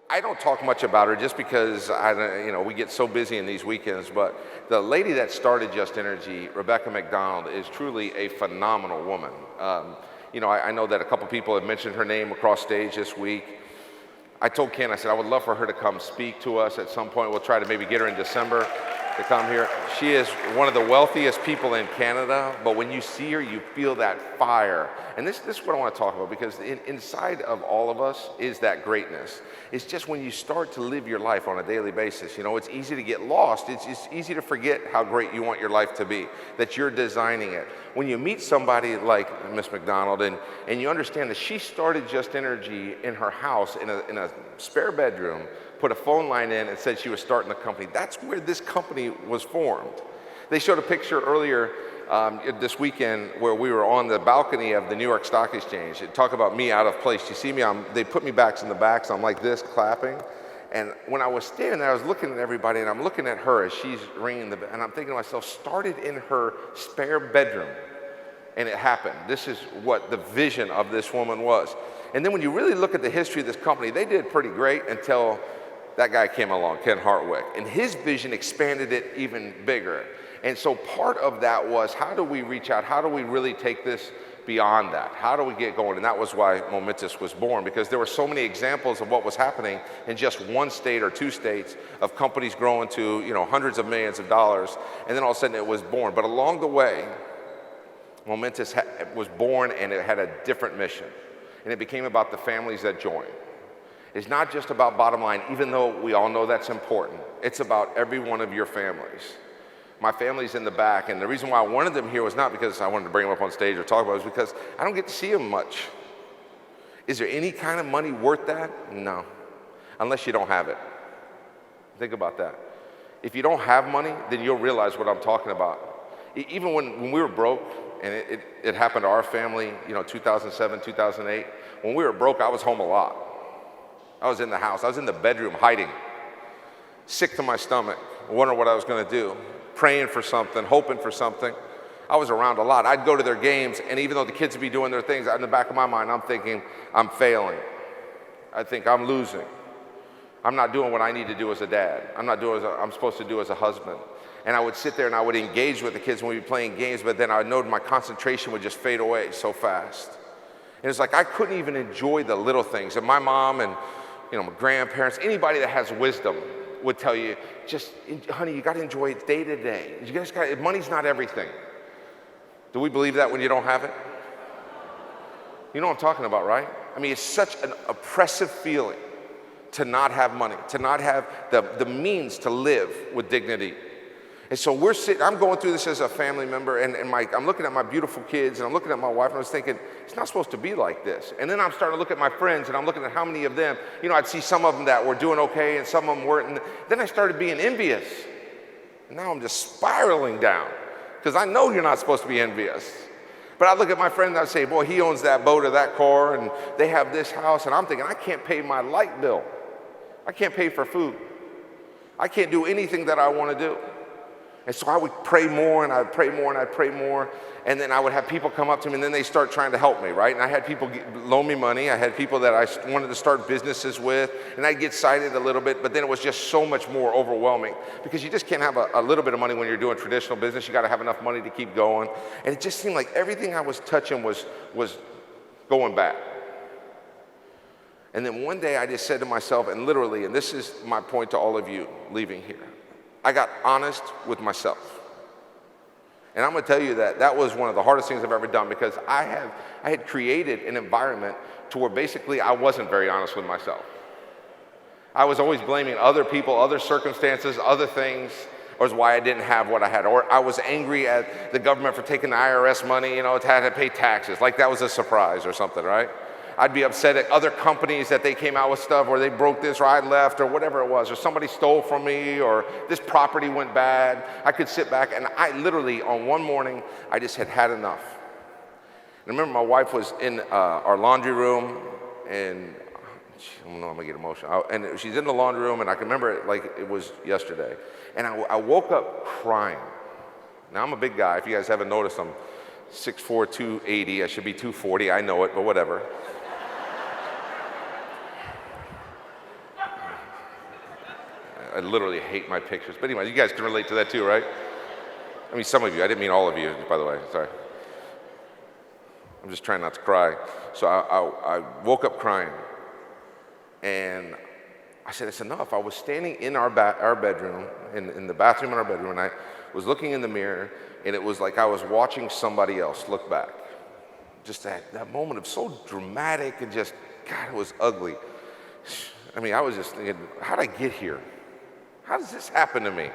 I don't talk much about her just because we get so busy in these weekends, but the lady that started Just Energy, Rebecca McDonald, is truly a phenomenal woman. I know that a couple people have mentioned her name across stage this week. I told Ken, I said, I would love for her to come speak to us at some point. We'll try to maybe get her in December to come here. She is one of the wealthiest people in Canada, but when you see her, you feel that fire. And this is what I want to talk about, because inside of all of us is that greatness. It's just when you start to live your life on a daily basis, it's easy to get lost. It's easy to forget how great you want your life to be, that you're designing it. When you meet somebody like Miss McDonald and you understand that she started Just Energy in her house in a spare bedroom, put a phone line in and said she was starting the company. That's where this company was formed. They showed a picture earlier this weekend where we were on the balcony of the New York Stock Exchange. Talk about me out of place. You see me, they put me back in the back, so I'm like this, clapping. And when I was standing there, I was looking at everybody, and I'm looking at her as she's ringing the bell, and I'm thinking to myself, started in her spare bedroom, and it happened. This is what the vision of this woman was. And then when you really look at the history of this company, they did pretty great until that guy came along, Ken Hartwick, and his vision expanded it even bigger. And so part of that was, how do we reach out? How do we really take this beyond that? How do we get going? And that was why Momentis was born, because there were so many examples of what was happening in just one state or two states of companies growing to hundreds of millions of dollars, and then all of a sudden it was born. But along the way, Momentis was born, and it had a different mission, and it became about the families that joined. It's not just about bottom line, even though we all know that's important. It's about every one of your families. My family's in the back, and the reason why I wanted them here was not because I wanted to bring them up on stage or talk about it, was because I don't get to see them much. Is there any kind of money worth that? No, unless you don't have it. Think about that. If you don't have money, then you'll realize what I'm talking about. Even when we were broke, and it happened to our family, 2007, 2008, when we were broke, I was home a lot. I was in the house. I was in the bedroom hiding, sick to my stomach, wondering what I was going to do, praying for something, hoping for something. I was around a lot. I'd go to their games, and even though the kids would be doing their things, in the back of my mind, I'm thinking, I'm failing. I think I'm losing. I'm not doing what I need to do as a dad. I'm not doing what I'm supposed to do as a husband. And I would sit there and I would engage with the kids when we'd be playing games, but then I know my concentration would just fade away so fast. And it's like I couldn't even enjoy the little things. And my mom and my grandparents, anybody that has wisdom would tell you, just, honey, you got to enjoy it day to day. Money's not everything. Do we believe that when you don't have it? You know what I'm talking about, right? I mean, it's such an oppressive feeling to not have money, to not have the means to live with dignity. And so I'm going through this as a family member, and I'm looking at my beautiful kids, and I'm looking at my wife, and I was thinking, it's not supposed to be like this. And then I'm starting to look at my friends, and I'm looking at how many of them, I'd see some of them that were doing okay, and some of them weren't. And then I started being envious. And now I'm just spiraling down, because I know you're not supposed to be envious. But I look at my friend and I say, boy, he owns that boat or that car, and they have this house, and I'm thinking, I can't pay my light bill. I can't pay for food. I can't do anything that I want to do. And so I would pray more, and I'd pray more, and I'd pray more. And then I would have people come up to me, and then they start trying to help me, right? And I had people loan me money. I had people that I wanted to start businesses with, and I'd get excited a little bit, but then it was just so much more overwhelming, because you just can't have a little bit of money when you're doing traditional business. You got to have enough money to keep going. And it just seemed like everything I was touching was going back. And then one day I just said to myself, and literally, and this is my point to all of you leaving here, I got honest with myself. And I'm gonna tell you that was one of the hardest things I've ever done, because I had created an environment to where basically I wasn't very honest with myself. I was always blaming other people, other circumstances, other things, or why I didn't have what I had. Or I was angry at the government for taking the IRS money, it had to pay taxes, like that was a surprise or something, right? I'd be upset at other companies that they came out with stuff, or they broke this, or I left, or whatever it was, or somebody stole from me, or this property went bad. I could sit back, and I literally, on one morning, I just had enough. And I remember my wife was in our laundry room, and I don't know, I'm gonna get emotional. And she's in the laundry room, and I can remember it like it was yesterday. And I woke up crying. Now, I'm a big guy. If you guys haven't noticed, I'm 6'4", 280. I should be 240. I know it, but whatever. I literally hate my pictures. But anyway, you guys can relate to that too, right? I mean, some of you. I didn't mean all of you, by the way. Sorry. I'm just trying not to cry. So I woke up crying. And I said, it's enough. I was standing in our bedroom, in the bathroom in our bedroom, and I was looking in the mirror, and it was like I was watching somebody else look back. Just that moment of so dramatic and just, God, it was ugly. I mean, I was just thinking, how'd I get here? How does this happen to me?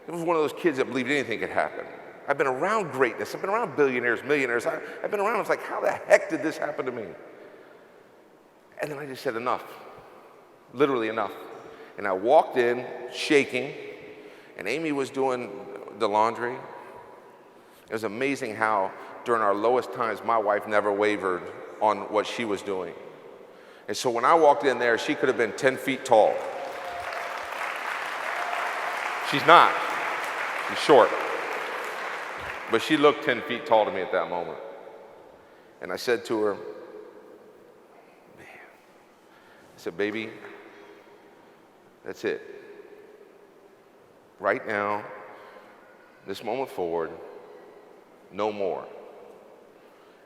It was one of those kids that believed anything could happen. I've been around greatness. I've been around billionaires, millionaires. I've been around. I was like, how the heck did this happen to me? And then I just said, enough. Literally enough. And I walked in shaking, and Amy was doing the laundry. It was amazing how during our lowest times, my wife never wavered on what she was doing. And so when I walked in there, she could have been 10 feet tall. She's not. She's short. But she looked 10 feet tall to me at that moment. And I said to her, man, I said, baby, that's it. Right now, this moment forward, no more.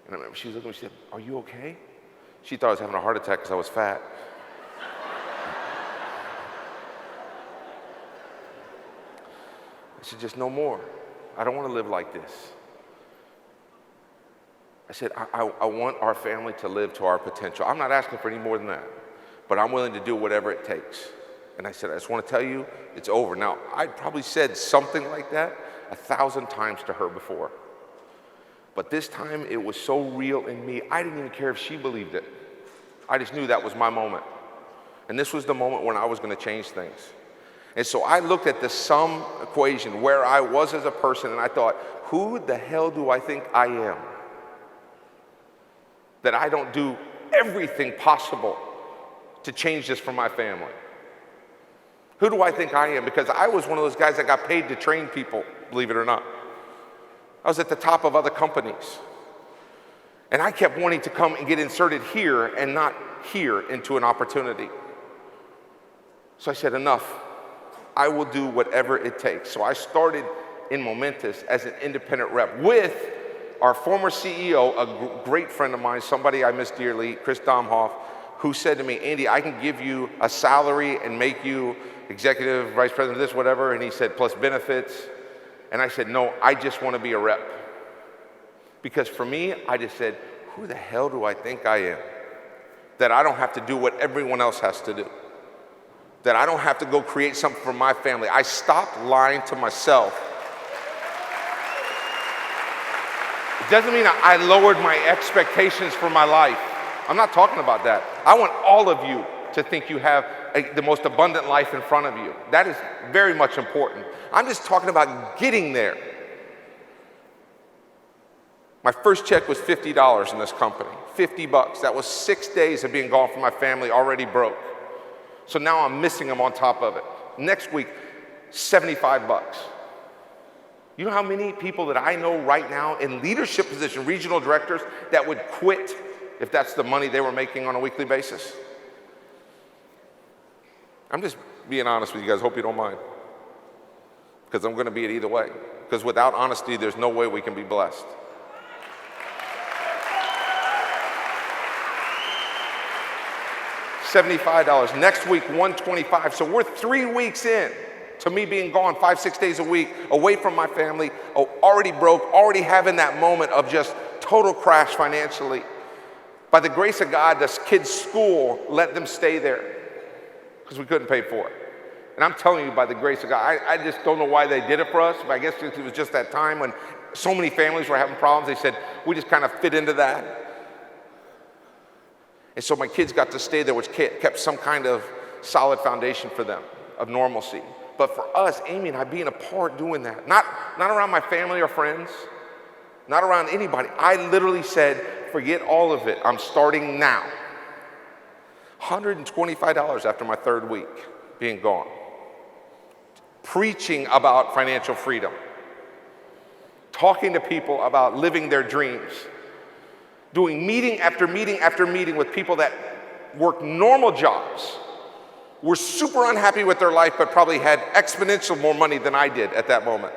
And I remember she was looking at me, she said, are you okay? She thought I was having a heart attack because I was fat. I said, just no more. I don't want to live like this. I said, I want our family to live to our potential. I'm not asking for any more than that, but I'm willing to do whatever it takes. And I said, I just want to tell you, it's over. Now, I'd probably said something like that 1,000 times to her before. But this time, it was so real in me, I didn't even care if she believed it. I just knew that was my moment. And this was the moment when I was going to change things. And so I looked at the sum equation where I was as a person, and I thought, who the hell do I think I am? That I don't do everything possible to change this for my family. Who do I think I am? Because I was one of those guys that got paid to train people, believe it or not. I was at the top of other companies. And I kept wanting to come and get inserted here and not here into an opportunity. So I said, enough. I will do whatever it takes. So I started in Momentis as an independent rep with our former CEO, a great friend of mine, somebody I miss dearly, Chris Domhoff, who said to me, Andy, I can give you a salary and make you executive vice president of this, whatever. And he said, plus benefits. And I said, no, I just want to be a rep. Because for me, I just said, who the hell do I think I am? That I don't have to do what everyone else has to do. That I don't have to go create something for my family. I stopped lying to myself. It doesn't mean I lowered my expectations for my life. I'm not talking about that. I want all of you to think you have the most abundant life in front of you. That is very much important. I'm just talking about getting there. My first check was $50 in this company, $50. That was 6 days of being gone from my family, already broke. So now I'm missing them on top of it. Next week, $75. You know how many people that I know right now in leadership position, regional directors, that would quit if that's the money they were making on a weekly basis? I'm just being honest with you guys. Hope you don't mind. Because I'm going to be it either way. Because without honesty, there's no way we can be blessed. $75. Next week, $125. So we're 3 weeks in to me being gone 5-6 days a week, away from my family, already broke, already having that moment of just total crash financially. By the grace of God, this kid's school let them stay there because we couldn't pay for it. And I'm telling you, by the grace of God, I just don't know why they did it for us, but I guess it was just that time when so many families were having problems. They said, we just kind of fit into that. And so my kids got to stay there, which kept some kind of solid foundation for them of normalcy. But for us, Amy and I being apart doing that, not around my family or friends, not around anybody. I literally said, forget all of it. I'm starting now. $125 after my third week being gone. Preaching about financial freedom. Talking to people about living their dreams. Doing meeting after meeting after meeting with people that work normal jobs were super unhappy with their life, but probably had exponential more money than I did at that moment.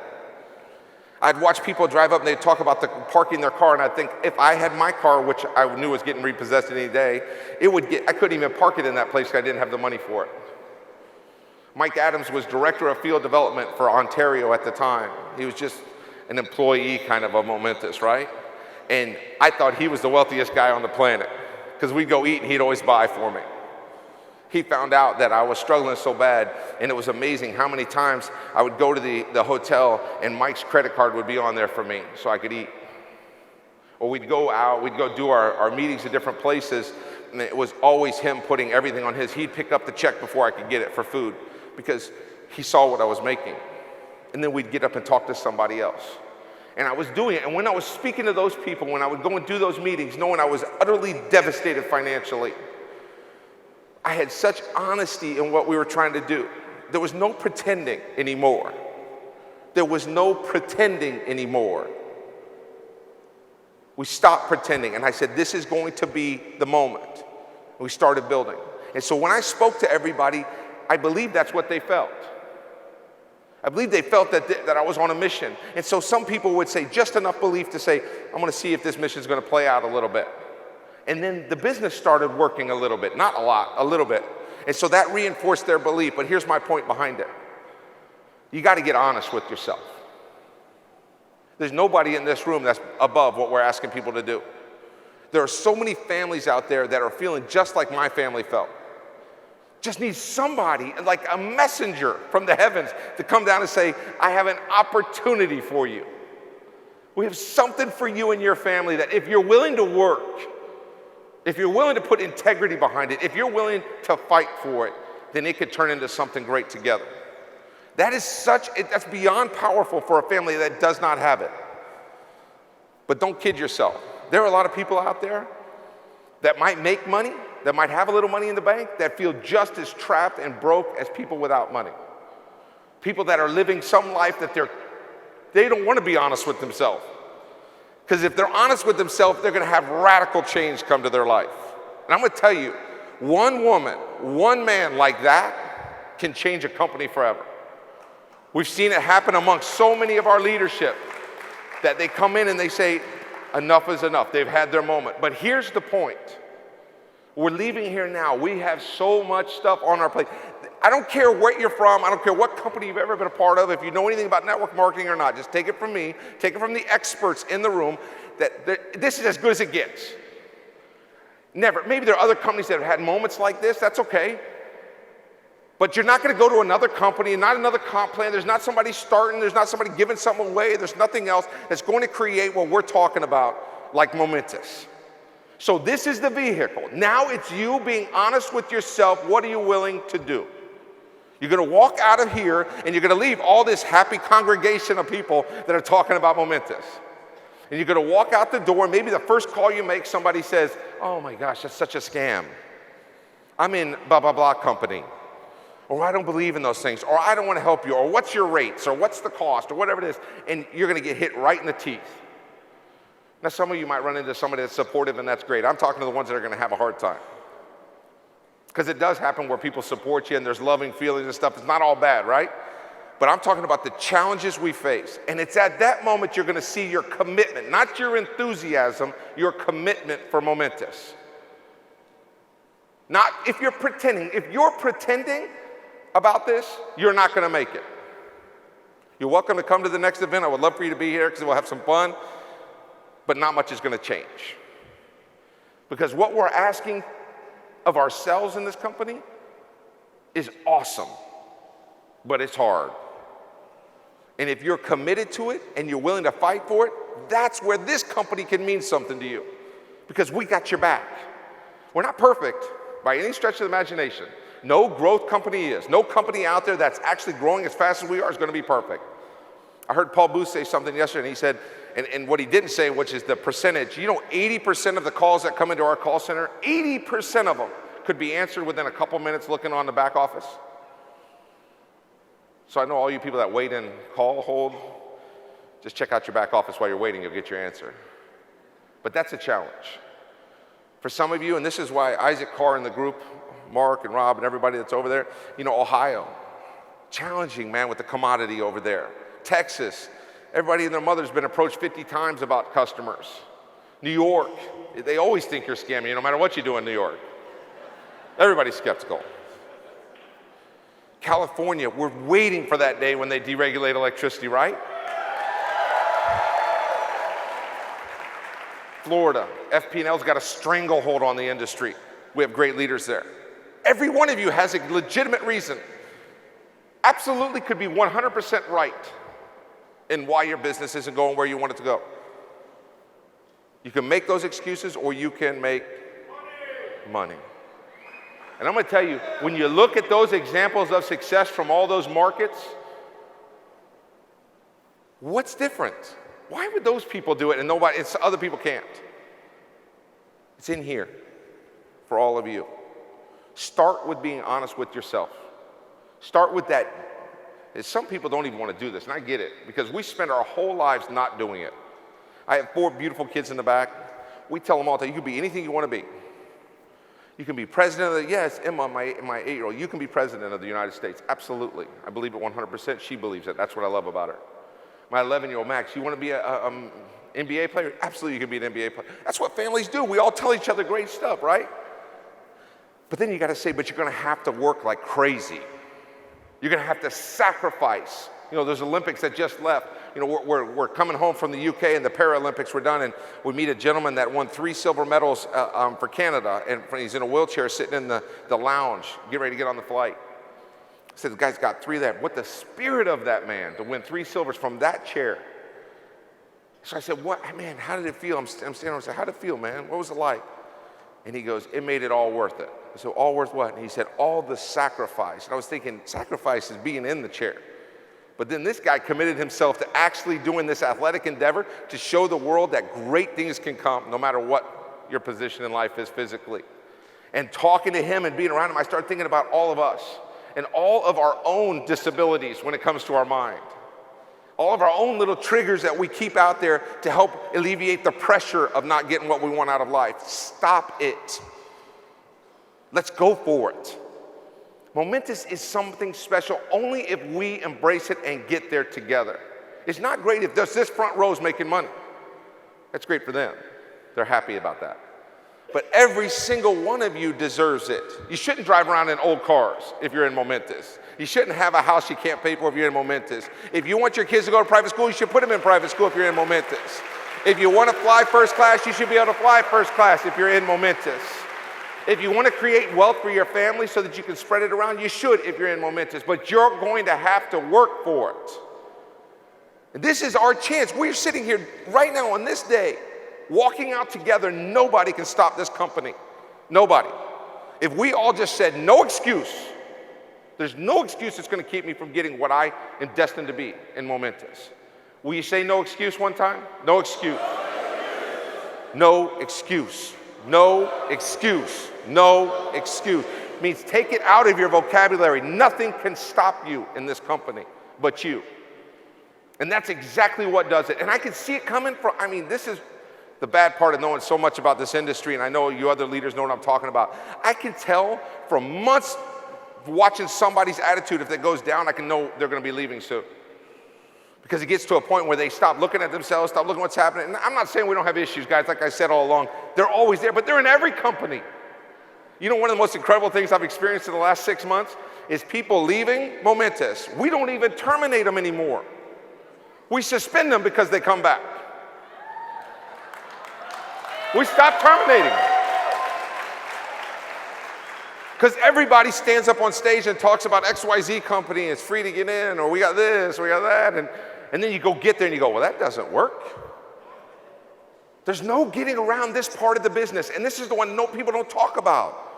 I'd watch people drive up and they'd talk about parking their car, and I'd think if I had my car, which I knew was getting repossessed any day, I couldn't even park it in that place because I didn't have the money for it. Mike Adams was director of field development for Ontario at the time. He was just an employee kind of a Momentis, right? And I thought he was the wealthiest guy on the planet because we'd go eat and he'd always buy for me. He found out that I was struggling so bad, and it was amazing how many times I would go to the hotel and Mike's credit card would be on there for me so I could eat. Or we'd go out, we'd go do our meetings at different places, and it was always him putting everything on his. He'd pick up the check before I could get it for food because he saw what I was making. And then we'd get up and talk to somebody else. And I was doing it, and when I was speaking to those people, when I would go and do those meetings, knowing I was utterly devastated financially, I had such honesty in what we were trying to do. There was no pretending anymore. There was no pretending anymore. We stopped pretending, and I said, this is going to be the moment. We started building. And so when I spoke to everybody, I believe that's what they felt. I believe they felt that I was on a mission. And so some people would say just enough belief to say, I'm going to see if this mission is going to play out a little bit. And then the business started working a little bit, not a lot, a little bit. And so that reinforced their belief. But here's my point behind it. You got to get honest with yourself. There's nobody in this room that's above what we're asking people to do. There are so many families out there that are feeling just like my family felt. Just need somebody, like a messenger from the heavens, to come down and say, I have an opportunity for you. We have something for you and your family that if you're willing to work, if you're willing to put integrity behind it, if you're willing to fight for it, then it could turn into something great together. That's beyond powerful for a family that does not have it. But don't kid yourself. There are a lot of people out there that might make money, that might have a little money in the bank, that feel just as trapped and broke as people without money. People that are living some life that they don't want to be honest with themselves. Because if they're honest with themselves, they're going to have radical change come to their life. And I'm going to tell you, one woman, one man like that can change a company forever. We've seen it happen amongst so many of our leadership that they come in and they say, enough is enough. They've had their moment. But here's the point. We're leaving here now. We have so much stuff on our plate. I don't care where you're from. I don't care what company you've ever been a part of. If you know anything about network marketing or not, just take it from me. Take it from the experts in the room that this is as good as it gets. Never. Maybe there are other companies that have had moments like this. That's okay. But you're not going to go to another company, not another comp plan. There's not somebody starting. There's not somebody giving something away. There's nothing else that's going to create what we're talking about like Momentis. So this is the vehicle. Now it's you being honest with yourself. What are you willing to do? You're going to walk out of here and you're going to leave all this happy congregation of people that are talking about Momentis. And you're going to walk out the door. Maybe the first call you make, somebody says, oh my gosh, that's such a scam. I'm in blah, blah, blah company. Or I don't believe in those things. Or I don't want to help you. Or what's your rates? Or what's the cost? Or whatever it is. And you're going to get hit right in the teeth. Now, some of you might run into somebody that's supportive, and that's great. I'm talking to the ones that are going to have a hard time. Because it does happen where people support you, and there's loving feelings and stuff. It's not all bad, right? But I'm talking about the challenges we face. And it's at that moment you're going to see your commitment, not your enthusiasm, your commitment for Momentis. Not if you're pretending. If you're pretending about this, you're not going to make it. You're welcome to come to the next event. I would love for you to be here because we'll have some fun. But not much is going to change. Because what we're asking of ourselves in this company is awesome, but it's hard. And if you're committed to it and you're willing to fight for it, that's where this company can mean something to you. Because we got your back. We're not perfect by any stretch of the imagination. No growth company is. No company out there that's actually growing as fast as we are is going to be perfect. I heard Paul Booth say something yesterday, and he said, and what he didn't say, which is the percentage, 80% of the calls that come into our call center, 80% of them could be answered within a couple minutes looking on the back office. So I know all you people that wait and hold, just check out your back office while you're waiting, you'll get your answer. But that's a challenge. For some of you, and this is why Isaac Carr in the group, Mark and Rob and everybody that's over there. Ohio, challenging, man, with the commodity over there. Texas, everybody and their mother's been approached 50 times about customers. New York, they always think you're scamming, no matter what you do in New York. Everybody's skeptical. California, we're waiting for that day when they deregulate electricity, right? Florida, FP&L's got a stranglehold on the industry. We have great leaders there. Every one of you has a legitimate reason, absolutely could be 100% right in why your business isn't going where you want it to go. You can make those excuses or you can make money. And I'm going to tell you, when you look at those examples of success from all those markets, what's different? Why would those people do it and other people can't? It's in here for all of you. Start with being honest with yourself. Start with that. Some people don't even want to do this, and I get it, because we spend our whole lives not doing it. I have 4 beautiful kids in the back. We tell them all the time, you can be anything you want to be. You can be president of yes, Emma, my 8-year-old, you can be president of the United States. Absolutely. I believe it 100%. She believes it. That's what I love about her. My 11-year-old Max, you want to be an NBA player? Absolutely, you can be an NBA player. That's what families do. We all tell each other great stuff, right? But then you got to say, but you're going to have to work like crazy. You're going to have to sacrifice. There's Olympics that just left. We're coming home from the UK and the Paralympics were done, and we meet a gentleman that won 3 silver medals for Canada, and he's in a wheelchair sitting in the lounge, getting ready to get on the flight. I said, the guy's got 3 there. What the spirit of that man to win 3 silvers from that chair. So I said, what, man, how did it feel? I'm standing there and I said, how did it feel, man? What was it like? And he goes, it made it all worth it. I said, all worth what? And he said, all the sacrifice. And I was thinking, sacrifice is being in the chair. But then this guy committed himself to actually doing this athletic endeavor to show the world that great things can come no matter what your position in life is physically. And talking to him and being around him, I started thinking about all of us and all of our own disabilities when it comes to our mind. All of our own little triggers that we keep out there to help alleviate the pressure of not getting what we want out of life. Stop it. Let's go for it. Momentis is something special only if we embrace it and get there together. It's not great if just this front row is making money. That's great for them. They're happy about that. But every single one of you deserves it. You shouldn't drive around in old cars if you're in Momentis. You shouldn't have a house you can't pay for if you're in Momentis. If you want your kids to go to private school, you should put them in private school if you're in Momentis. If you want to fly first class, you should be able to fly first class if you're in Momentis. If you want to create wealth for your family so that you can spread it around, you should if you're in Momentis. But you're going to have to work for it. And this is our chance. We're sitting here right now on this day, walking out together. Nobody can stop this company. Nobody. If we all just said no excuse, there's no excuse that's going to keep me from getting what I am destined to be in Momentis. Will you say no excuse one time? No excuse. No excuse. No excuse. No excuse. Means take it out of your vocabulary. Nothing can stop you in this company but you. And that's exactly what does it. And I can see it coming from, this is the bad part of knowing so much about this industry, and I know you other leaders know what I'm talking about. I can tell from months watching somebody's attitude, if it goes down, I can know they're going to be leaving soon. Because it gets to a point where they stop looking at themselves, stop looking at what's happening. And I'm not saying we don't have issues, guys. Like I said all along, they're always there, but they're in every company. One of the most incredible things I've experienced in the last 6 months is people leaving Momentis. We don't even terminate them anymore. We suspend them because they come back. We stop terminating them. Because everybody stands up on stage and talks about XYZ company, it's free to get in, or we got this, or we got that, and then you go get there and you go, well, that doesn't work. There's no getting around this part of the business, and this is the one people don't talk about.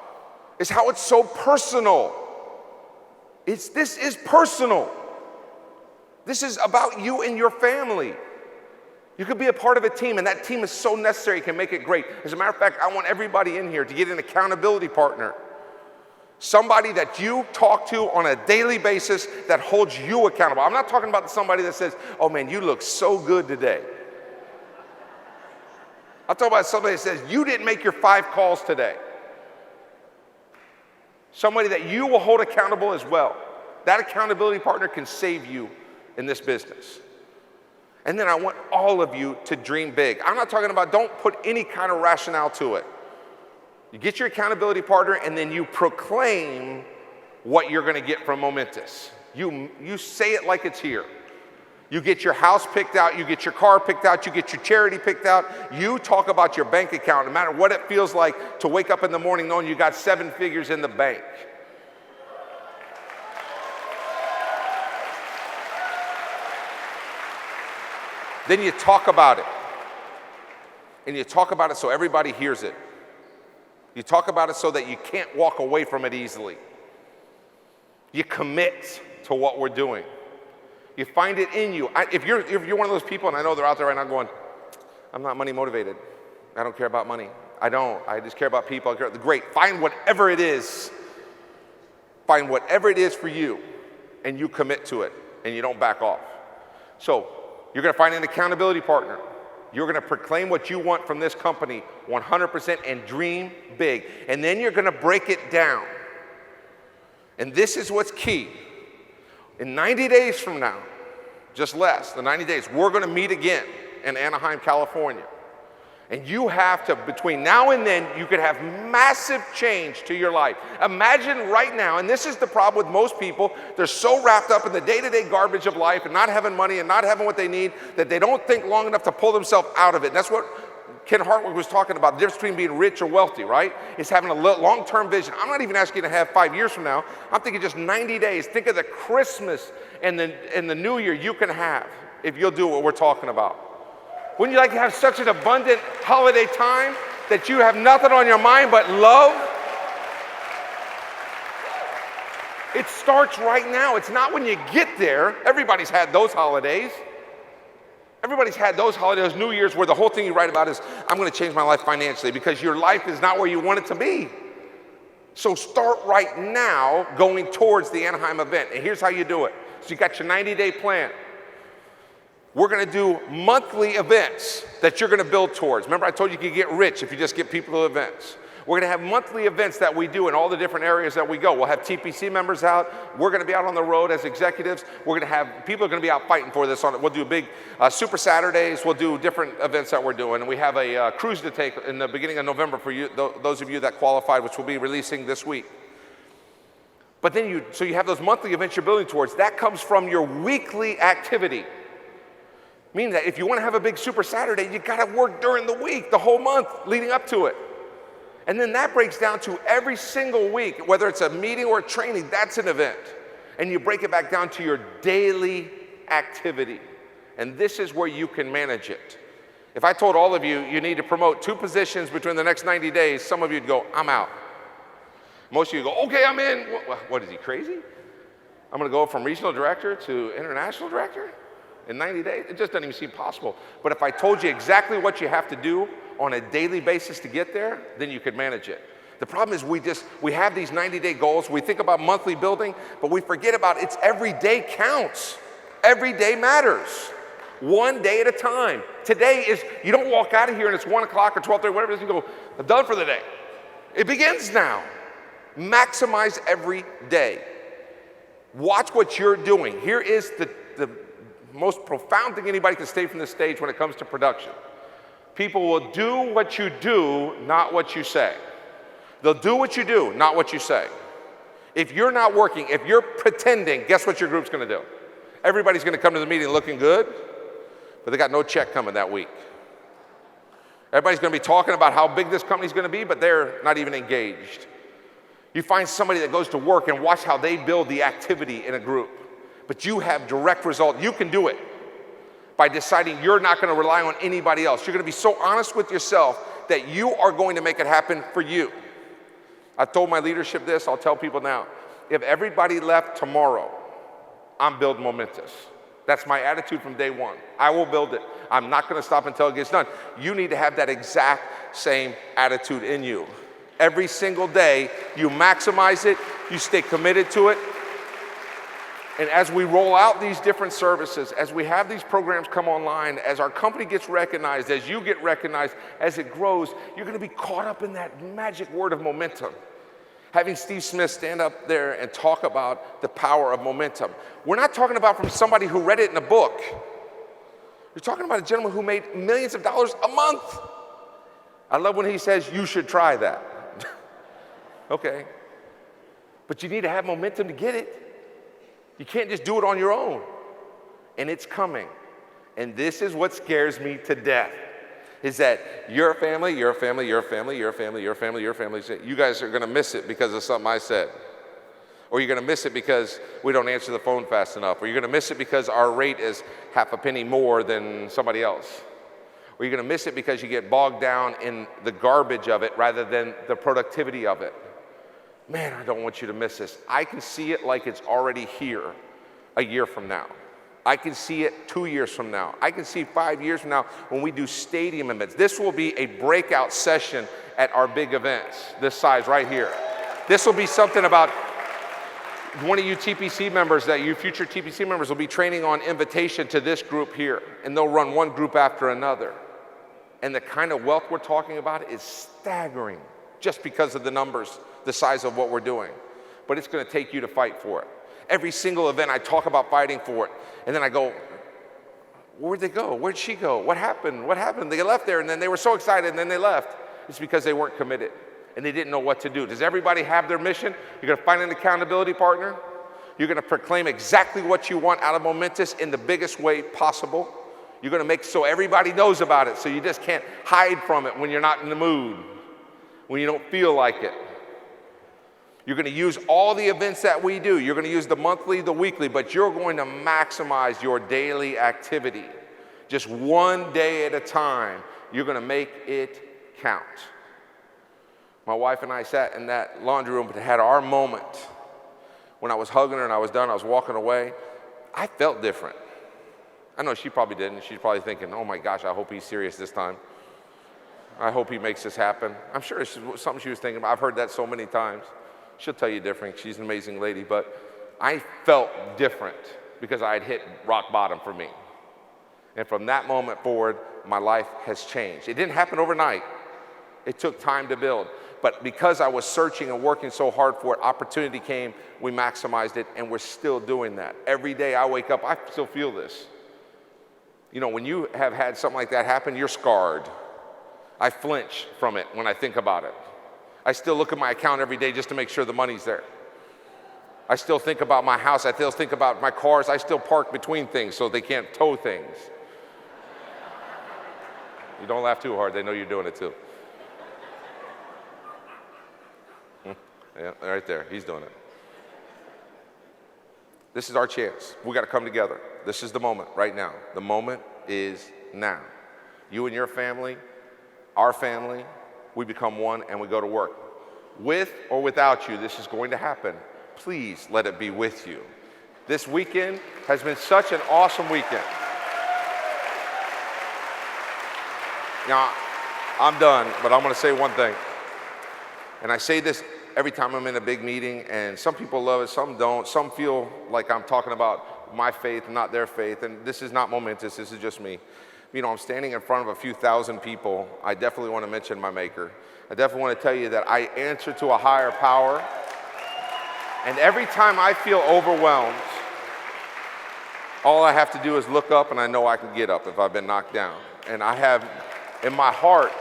It's how it's so personal. This is personal. This is about you and your family. You could be a part of a team, and that team is so necessary, it can make it great. As a matter of fact, I want everybody in here to get an accountability partner. Somebody that you talk to on a daily basis that holds you accountable. I'm not talking about somebody that says, oh man, you look so good today. I'm talking about somebody that says, you didn't make your 5 calls today. Somebody that you will hold accountable as well. That accountability partner can save you in this business. And then I want all of you to dream big. I'm not talking about don't put any kind of rationale to it. You get your accountability partner and then you proclaim what you're gonna get from Momentis. You say it like it's here. You get your house picked out, you get your car picked out, you get your charity picked out. You talk about your bank account, no matter what it feels like to wake up in the morning knowing you got 7 figures in the bank. Then you talk about it. And you talk about it so everybody hears it. You talk about it so that you can't walk away from it easily. You commit to what we're doing. You find it in you. If you're one of those people, and I know they're out there right now going, I'm not money motivated. I don't care about money. I just care about people. Great, find whatever it is. Find whatever it is for you, and you commit to it, and you don't back off. So you're gonna find an accountability partner. You're gonna proclaim what you want from this company 100% and dream big. And then you're gonna break it down. And this is what's key. In 90 days from now, just less than 90 days, we're gonna meet again in Anaheim, California. And you have to, between now and then, you could have massive change to your life. Imagine right now, and this is the problem with most people, they're so wrapped up in the day-to-day garbage of life and not having money and not having what they need that they don't think long enough to pull themselves out of it. And that's what Ken Hartwick was talking about, the difference between being rich or wealthy, right? Is having a long-term vision. I'm not even asking you to have 5 years from now. I'm thinking just 90 days. Think of the Christmas and the New Year you can have if you'll do what we're talking about. Wouldn't you like to have such an abundant holiday time that you have nothing on your mind but love? It starts right now. It's not when you get there. Everybody's had those holidays. Everybody's had those holidays, New Year's, where the whole thing you write about is, I'm gonna change my life financially, because your life is not where you want it to be. So start right now going towards the Anaheim event. And here's how you do it. So you got your 90-day plan. We're gonna do monthly events that you're gonna build towards. Remember, I told you could get rich if you just get people to events. We're gonna have monthly events that we do in all the different areas that we go. We'll have TPC members out. We're gonna be out on the road as executives. We're gonna have, people are gonna be out fighting for this. We'll do big Super Saturdays. We'll do different events that we're doing. And we have a cruise to take in the beginning of November for you, those of you that qualified, which we'll be releasing this week. But then so you have those monthly events you're building towards. That comes from your weekly activity. Meaning that if you wanna have a big Super Saturday, you gotta work during the week, the whole month leading up to it. And then that breaks down to every single week, whether it's a meeting or a training, that's an event. And you break it back down to your daily activity. And this is where you can manage it. If I told all of you, you need to promote 2 positions between the next 90 days, some of you'd go, I'm out. Most of you go, okay, I'm in. What is he, crazy? I'm gonna go from regional director to international director in 90 days? It just doesn't even seem possible. But if I told you exactly what you have to do on a daily basis to get there, then you could manage it. The problem is we have these 90-day goals. We think about monthly building, but we forget about it's every day counts. Every day matters. One day at a time. Today is, you don't walk out of here and it's 1 o'clock or 12:30, whatever it is, you go, I'm done for the day. It begins now. Maximize every day. Watch what you're doing. Here is the most profound thing anybody can say from this stage when it comes to production. People will do what you do, not what you say. They'll do what you do, not what you say. If you're not working, if you're pretending, guess what your group's gonna do? Everybody's gonna come to the meeting looking good, but they got no check coming that week. Everybody's gonna be talking about how big this company's gonna be, but they're not even engaged. You find somebody that goes to work and watch how they build the activity in a group, but you have direct result. You can do it by deciding you're not gonna rely on anybody else. You're gonna be so honest with yourself that you are going to make it happen for you. I've told my leadership this, I'll tell people now. If everybody left tomorrow, I'm building Momentis. That's my attitude from day one. I will build it. I'm not gonna stop until it gets done. You need to have that exact same attitude in you. Every single day, you maximize it, you stay committed to it. And as we roll out these different services, as we have these programs come online, as our company gets recognized, as you get recognized, as it grows, you're gonna be caught up in that magic word of momentum. Having Steve Smith stand up there and talk about the power of momentum. We're not talking about from somebody who read it in a book. You're talking about a gentleman who made millions of dollars a month. I love when he says, you should try that. Okay. But you need to have momentum to get it. You can't just do it on your own. And it's coming. And this is what scares me to death, is that your family, you guys are gonna miss it because of something I said. Or you're gonna miss it because we don't answer the phone fast enough. Or you're gonna miss it because our rate is half a penny more than somebody else. Or you're gonna miss it because you get bogged down in the garbage of it rather than the productivity of it. Man, I don't want you to miss this. I can see it like it's already here a year from now. I can see it 2 years from now. I can see 5 years from now when we do stadium events. This will be a breakout session at our big events, this size right here. This will be something about one of you TPC members, that you future TPC members will be training on invitation to this group here, and they'll run one group after another. And the kind of wealth we're talking about is staggering just because of the numbers, the size of what we're doing. But it's gonna take you to fight for it. Every single event I talk about fighting for it, and then I go, where'd they go? Where'd she go? What happened? What happened? They left there and then they were so excited and then they left. It's because they weren't committed and they didn't know what to do. Does everybody have their mission? You're gonna find an accountability partner. You're gonna proclaim exactly what you want out of Momentis in the biggest way possible. You're gonna make so everybody knows about it, so you just can't hide from it when you're not in the mood, when you don't feel like it. You're gonna use all the events that we do. You're gonna use the monthly, the weekly, but you're going to maximize your daily activity. Just one day at a time, you're gonna make it count. My wife and I sat in that laundry room and had our moment. When I was hugging her and I was done, I was walking away, I felt different. I know she probably didn't. She's probably thinking, oh my gosh, I hope he's serious this time. I hope he makes this happen. I'm sure it's something she was thinking about. I've heard that so many times. She'll tell you different. She's an amazing lady, but I felt different because I had hit rock bottom for me. And from that moment forward, my life has changed. It didn't happen overnight. It took time to build. But because I was searching and working so hard for it, opportunity came, we maximized it, and we're still doing that. Every day I wake up, I still feel this. You know, when you have had something like that happen, you're scarred. I flinch from it when I think about it. I still look at my account every day just to make sure the money's there. I still think about my house. I still think about my cars. I still park between things so they can't tow things. You don't laugh too hard. They know you're doing it too. Yeah, right there. He's doing it. This is our chance. We got to come together. This is the moment right now. The moment is now. You and your family, our family, we become one and we go to work. With or without you, this is going to happen. Please let it be with you. This weekend has been such an awesome weekend. Now, I'm done, but I'm going to say one thing. And I say this every time I'm in a big meeting, and some people love it, some don't. Some feel like I'm talking about my faith, not their faith, and this is not momentous, this is just me. You know, I'm standing in front of a few thousand people. I definitely want to mention my maker. I definitely want to tell you that I answer to a higher power, and every time I feel overwhelmed, all I have to do is look up, and I know I can get up if I've been knocked down. And I have, in my heart,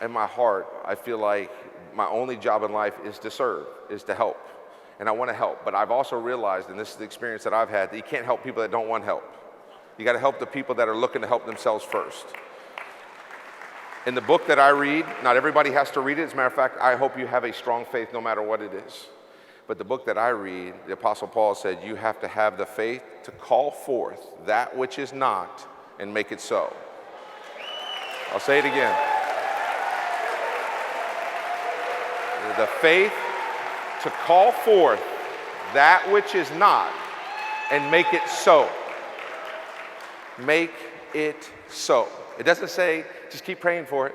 I feel like my only job in life is to serve, is to help. And I want to help, but I've also realized, and this is the experience that I've had, that you can't help people that don't want help. You got to help the people that are looking to help themselves first. In the book that I read, not everybody has to read it. As a matter of fact, I hope you have a strong faith no matter what it is. But the book that I read, the Apostle Paul said, you have to have the faith to call forth that which is not and make it so. I'll say it again. The faith to call forth that which is not and make it so. Make it so. It doesn't say just keep praying for it.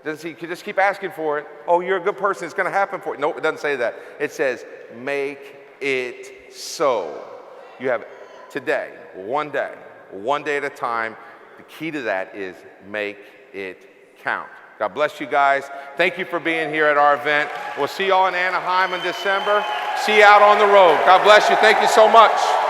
It doesn't say you just keep asking for it. Oh, you're a good person, it's going to happen for you. Nope, it doesn't say that. It says make it so. You have today, one day at a time. The key to that is make it count. God bless you guys. Thank you for being here at our event. We'll see y'all in Anaheim in December. See you out on the road. God bless you. Thank you so much.